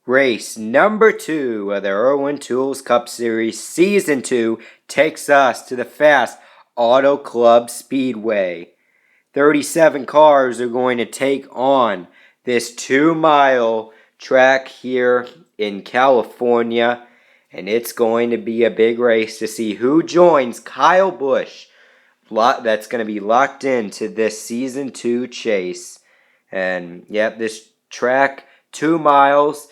Race number 2 of the Irwin Tools Cup Series Season 2 takes us to the fast Auto Club Speedway. 37 cars are going to take on this 2-mile track here in California, and it's going to be a big race to see who joins Kyle Busch. That's going to be locked into this Season 2 chase. And yep, this track, 2 miles,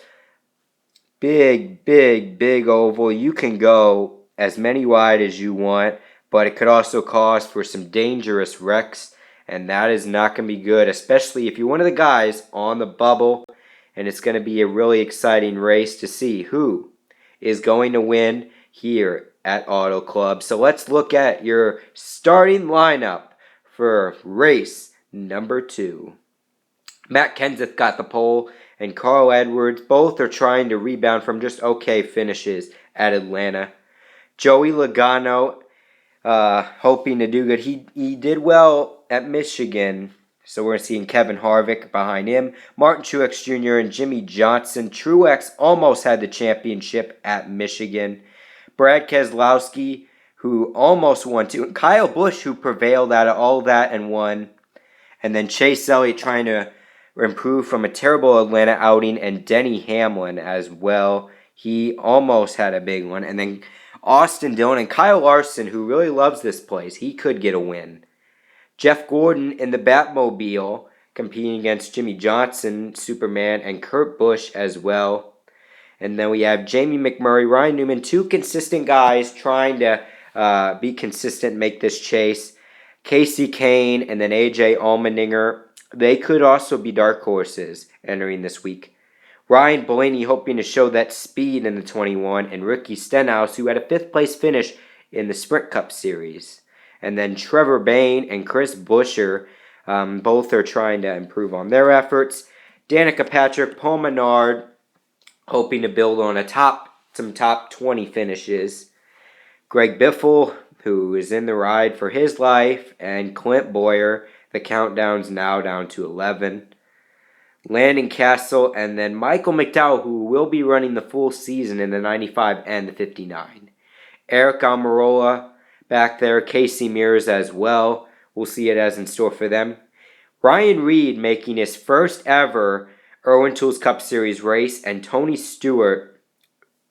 big oval. You can go as many wide as you want, but it could also cause for some dangerous wrecks, and that is not going to be good, especially if you're one of the guys on the bubble. And it's going to be a really exciting race to see who is going to win here at Auto Club. So let's look at your starting lineup for race number 2. Matt Kenseth got the pole, and Carl Edwards both are trying to rebound from just okay finishes at Atlanta. Joey Logano hoping to do good. He did well at Michigan, so we're seeing Kevin Harvick behind him. Martin Truex Jr. and Jimmy Johnson. Truex almost had the championship at Michigan. Brad Keselowski, who almost won too. Kyle Busch, who prevailed out of all that and won. And then Chase Elliott trying to improve from a terrible Atlanta outing, and Denny Hamlin as well. He almost had a big one. And then Austin Dillon and Kyle Larson, who really loves this place. He could get a win. Jeff Gordon in the Batmobile competing against Jimmy Johnson, Superman, and Kurt Busch as well. And then we have Jamie McMurray, Ryan Newman, 2 consistent guys trying to be consistent, make this chase. Casey Kane and then AJ Allmendinger. They could also be dark horses entering this week. Ryan Blaney hoping to show that speed in the 21, and Ricky Stenhouse, who had a 5th place finish in the Sprint Cup Series. And then Trevor Bayne and Chris Buescher, both are trying to improve on their efforts. Danica Patrick, Paul Menard, hoping to build on some top 20 finishes. Greg Biffle, who is in the ride for his life, and Clint Boyer. The countdown's now down to 11. Landon Castle, and then Michael McDowell, who will be running the full season in the 95 and the 59. Eric Almirola back there, Casey Mears as well. We'll see it as in store for them. Ryan Reed making his first ever Irwin Tools Cup Series race, and Tony Stewart,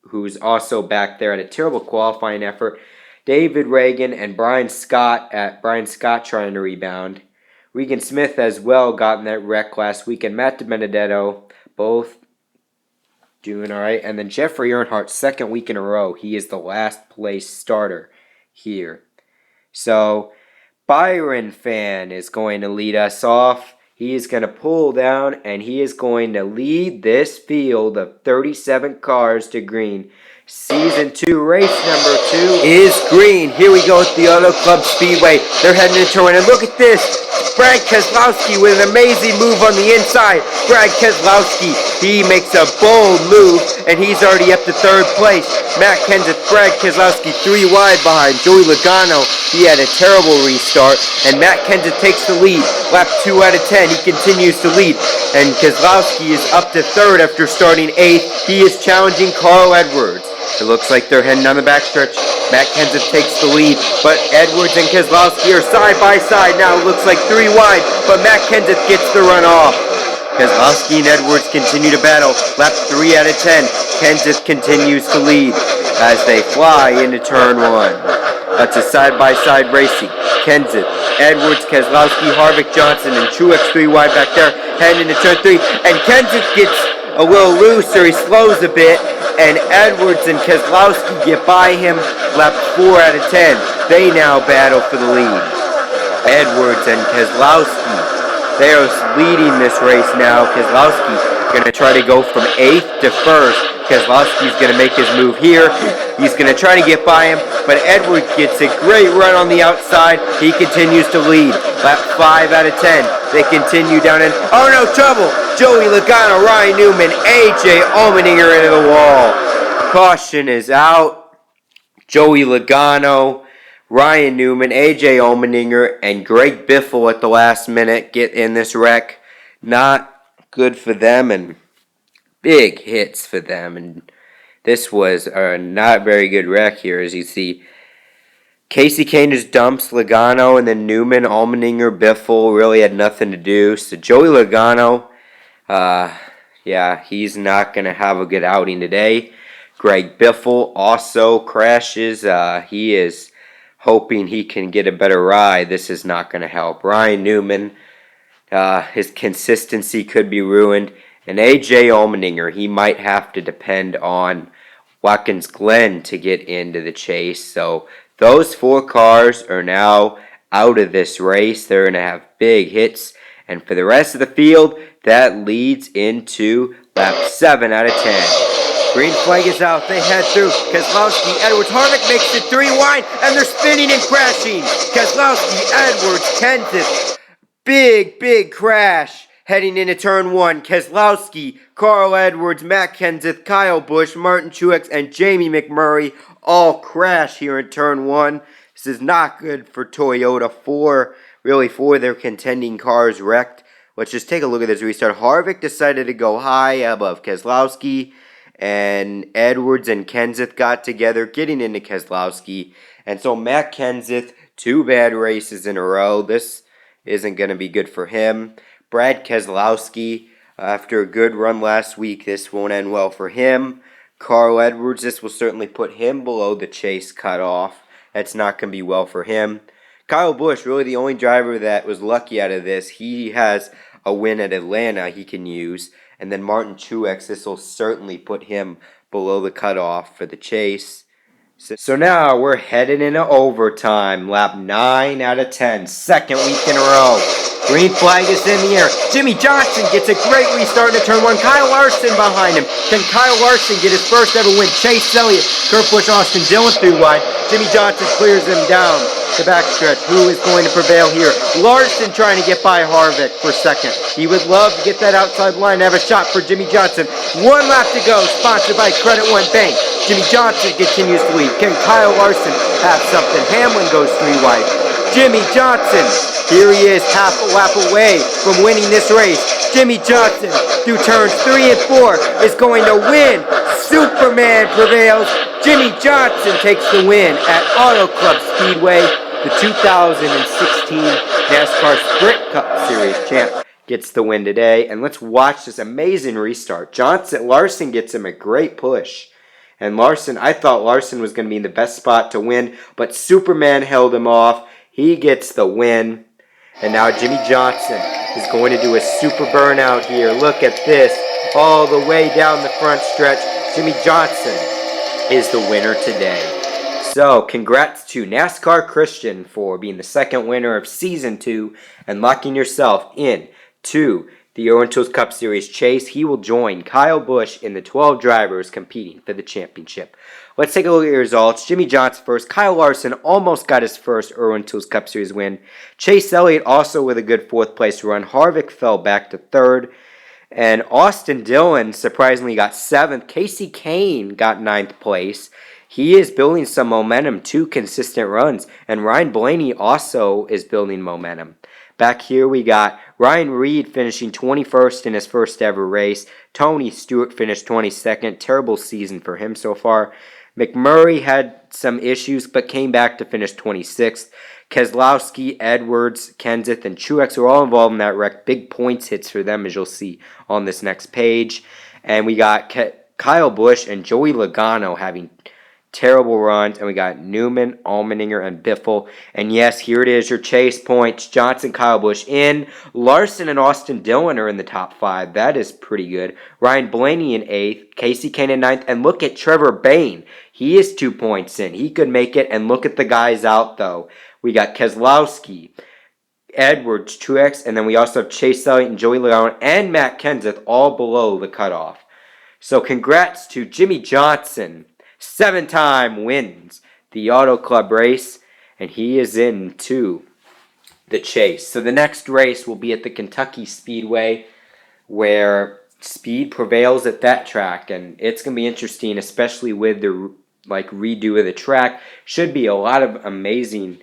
who's also back there at a terrible qualifying effort. David Reagan and Brian Scott trying to rebound. Regan Smith as well got in that wreck last week, and Matt DiBenedetto both doing all right. And then Jeffrey Earnhardt, 2nd week in a row. He is the last place starter here. So Byron Fan is going to lead us off. He is going to pull down, and he is going to lead this field of 37 cars to green. Season 2, race number 2 is green. Here we go at the Auto Club Speedway. They're heading into turn, and look at this. Brad Keselowski with an amazing move on the inside. Brad Keselowski, he makes a bold move, and he's already up to 3rd place. Matt Kenseth, Brad Keselowski 3 wide behind. Joey Logano, he had a terrible restart, and Matt Kenseth takes the lead. Lap 2 out of 10, he continues to lead, and Keselowski is up to 3rd after starting 8th. He is challenging Carl Edwards. It looks like they're heading down the backstretch. Matt Kenseth takes the lead, but Edwards and Keselowski are side by side now. It looks like 3 wide, but Matt Kenseth gets the run off. Keselowski and Edwards continue to battle. Lap 3 out of 10. Kenseth continues to lead as they fly into turn 1. That's a side-by-side racing. Kenseth, Edwards, Keselowski, Harvick, Johnson, and Truex 3 wide back there, heading into turn 3. And Kenseth gets a little looser. He slows a bit, and Edwards and Keselowski get by him. Lap 4 out of 10. They now battle for the lead. Edwards and Keselowski, they are leading this race now. Keselowski going to try to go from 8th to 1st. Keselowski's going to make his move here. He's going to try to get by him, but Edwards gets a great run on the outside. He continues to lead. Lap 5 out of 10. They continue down in. Oh no, trouble! Joey Logano, Ryan Newman, AJ Allmendinger into the wall. Caution is out. Joey Logano, Ryan Newman, AJ Allmendinger, and Greg Biffle at the last minute get in this wreck. Not good for them, and big hits for them. And this was a not very good wreck here, as you see. Casey Kane just dumps Logano, and then Newman, Allmendinger, Biffle really had nothing to do. So Joey Logano, yeah, he's not going to have a good outing today. Greg Biffle also crashes. He is hoping he can get a better ride. This is not going to help. Ryan Newman, his consistency could be ruined. And A.J. Allmendinger, he might have to depend on Watkins Glen to get into the chase. So those 4 cars are now out of this race. They're going to have big hits. And for the rest of the field, that leads into lap 7 out of 10. Green flag is out. They head through. Keselowski, Edwards, Harvick makes it 3 wide, and they're spinning and crashing. Keselowski, Edwards, Kenseth. Big crash heading into turn 1. Keselowski, Carl Edwards, Matt Kenseth, Kyle Busch, Martin Truex, and Jamie McMurray all crash here in turn 1. This is not good for Toyota. 4 their contending cars wrecked. Let's just take a look at this restart. Harvick decided to go high above Keselowski, and Edwards and Kenseth got together, getting into Keselowski. And so Matt Kenseth, 2 bad races in a row. This isn't going to be good for him. Brad Keselowski, after a good run last week, this won't end well for him. Carl Edwards, this will certainly put him below the chase cutoff. That's not going to be well for him. Kyle Busch, really the only driver that was lucky out of this. He has a win at Atlanta he can use. And then Martin Truex, this will certainly put him below the cutoff for the chase. So now we're headed into overtime. Lap 9 out of 10. Second week in a row. Green flag is in the air. Jimmie Johnson gets a great restart into turn 1. Kyle Larson behind him. Can Kyle Larson get his first ever win? Chase Elliott, Kurt Busch, Austin Dillon through wide. Jimmie Johnson clears him down the backstretch. Who is going to prevail here? Larson trying to get by Harvick for second. He would love to get that outside line, have a shot for Jimmie Johnson. 1 lap to go, sponsored by Credit One Bank. Jimmie Johnson continues to lead. Can Kyle Larson have something? Hamlin goes 3 wide. Jimmie Johnson, here he is, half a lap away from winning this race. Jimmie Johnson, through turns 3 and 4, is going to win. Superman prevails. Jimmie Johnson takes the win at Auto Club Speedway. The 2016 NASCAR Sprint Cup Series champ gets the win today. And let's watch this amazing restart. Larson gets him a great push. And I thought Larson was going to be in the best spot to win, but Superman held him off. He gets the win. And now Jimmie Johnson is going to do a super burnout here. Look at this. All the way down the front stretch. Jimmie Johnson is the winner today. So, congrats to NASCAR Christian for being the second winner of Season 2 and locking yourself in to the Irwin Tools Cup Series chase. He will join Kyle Busch in the 12 drivers competing for the championship. Let's take a look at the results. Jimmie Johnson first. Kyle Larson almost got his first Irwin Tools Cup Series win. Chase Elliott also with a good 4th place run. Harvick fell back to 3rd. And Austin Dillon surprisingly got 7th. Casey Kane got 9th place. He is building some momentum, 2 consistent runs. And Ryan Blaney also is building momentum. Back here we got Ryan Reed finishing 21st in his first ever race. Tony Stewart finished 22nd. Terrible season for him so far. McMurray had some issues but came back to finish 26th. Keselowski, Edwards, Kenseth, and Truex were all involved in that wreck. Big points hits for them, as you'll see on this next page. And we got Kyle Busch and Joey Logano having terrible runs. And we got Newman, Allmendinger, and Biffle. And yes, here it is, your chase points. Johnson, Kyle Busch in. Larson and Austin Dillon are in the top 5. That is pretty good. Ryan Blaney in 8th. Casey Kane in 9th. And look at Trevor Bayne. He is 2 points in. He could make it. And look at the guys out, though. We got Keselowski, Edwards, Truex, and then we also have Chase Elliott and Joey Logano and Matt Kenseth all below the cutoff. So congrats to Jimmie Johnson. 7-time wins the Auto Club race, and he is into the chase. So the next race will be at the Kentucky Speedway, where speed prevails at that track, and it's going to be interesting, especially with the redo of the track. Should be a lot of amazing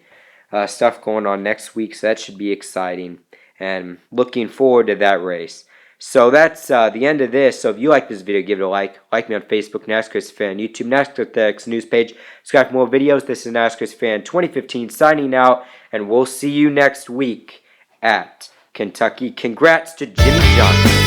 stuff going on next week, so that should be exciting. And looking forward to that race. So that's the end of this. So if you like this video, give it a like. Like me on Facebook, NASCAR Fan, YouTube, NASCAR X news page. Subscribe for more videos. This is NASCAR Fan 2015 signing out, and we'll see you next week at Kentucky. Congrats to Jimmy Johnson.